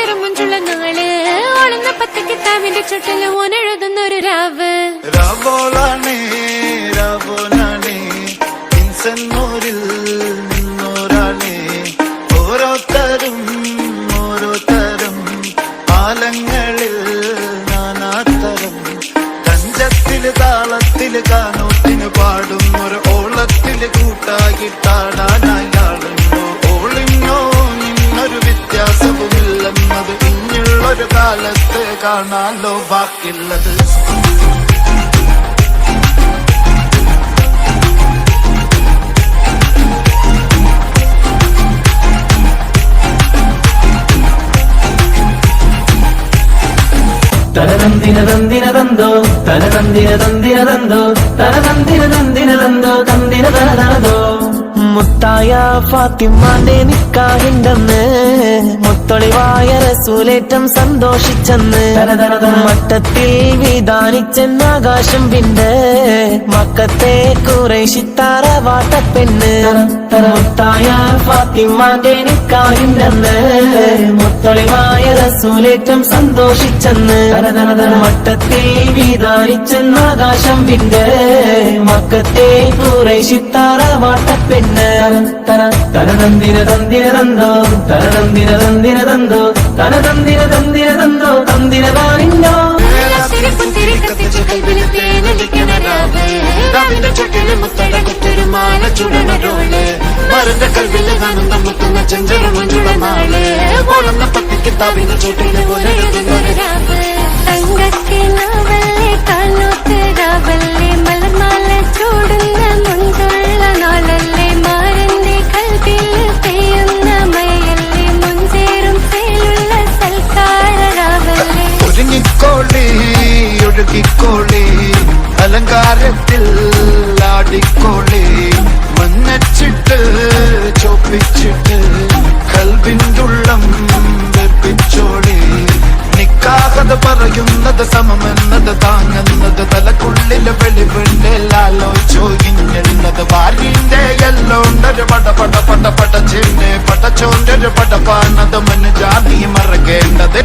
ചെഞ്ചേറും മുഞ്ചുള്ള നാള് ഓളുന്ന പത്ത് കിതാബിന്റെ ചുട്ടില് ഓനെഴുതുന്നൊരു രാവ് രാവോളാണേ രാവോനാണേ ഇൻസന്നൂരിൽ നിന്നോരാണേ ഓരോരുത്തരും ആലങ്ങളിൽ നാനാത്തരം തഞ്ചത്തില് താളത്തില് കാനോട്ടിന് പാടും ഒരു ഓളത്തില് കൂട്ടാകിട്ടാടാനായാളുണ്ടോ ഓളിന്നോ നിന്നൊരു വ്യത്യാസവുമില്ലെന്നത് ഇനിയുള്ളൊരു കാലത്ത് കാണാലോ ബാക്കിയുള്ളത് തനതന്തിനതന്തിനതന്തോ തനതന്തിനതന്തിനതന്തോ തനതന്തിനതന്തിനതന്തോ തന്തിനതനതനതോ മുത്തായ ഫാത്തിമാന്റെ നിക്കാഹിണ്ടെന്ന് മുത്തൊളിവായ റസൂലേറ്റം സന്തോഷിച്ചെന്ന് മട്ടത്തിൽ വിധാനിച്ചെന്നാകാശം പിന്നെ മക്കത്തെ കുറേശിത്താറ വാട്ടപ്പെണ്ണ് മുത്തായ ഫാത്തിമാന്റെ നിക്കാഹിണ്ടെന്ന് മുത്തൊളിവായ റസൂലേറ്റം സന്തോഷിച്ചെന്ന് മട്ടത്തിൽ വിധാനിച്ചെന്നാകാശം പിന്നെ മക്കത്തെ കുറേശിത്താറ വാട്ടപ്പെണ്ണ് തനതന്തിനതന്തിനതന്തോ തനതന്തിനതന്തിനതന്തോ തനതന്തിനതന്തിനതന്തോ തന്തിനതാനിന്നോ മരന്റെ കൽവില് കാണുന്ന മുത്തുന്ന ചെഞ്ചെറും മഞ്ചുള്ള നാള് ഓളുന്ന പത്ത് കിതാബിന്റെ ചുട്ടില് ഓനെഴുതുന്നൊരു രാവ് തങ്കക്കിനാവല്ലേ കാലത്ത് രാവല്ലേ മലർമാല ചൂടുന്ന മുഞ്ചുള്ള നാളല്ലേ മാരന്റെ കൽവിൽ പെയ്യുന്ന മയല്ലേ മുഞ്ചേറും തേലുള്ള സൽക്കാര രാവല്ലേ ഒരുങ്ങിക്കോളി ഒഴുകിക്കോളി അലങ്കാരത്തിൽ ആടിക്കോളി മഞ്ഞച്ചിട്ട് ചോപ്പിച്ചിട്ട് കൽവിൻ്റുള്ളം വെപ്പിച്ചോളി നിക്കാഹത് പറയുന്നത് സമമെന്നത് താങ്ങുന്നത് തലക്കുള്ളില് വെളിവിണ്ടിലാലോചിഞ്ഞെന്നത് ഭാര്യന്റെ എല്ലോണ്ടൊരു പടച്ചിന്റെ പടച്ചോണ്ടൊരു പടപ്പാണത് മനുജാതി മറക്കേണ്ടത്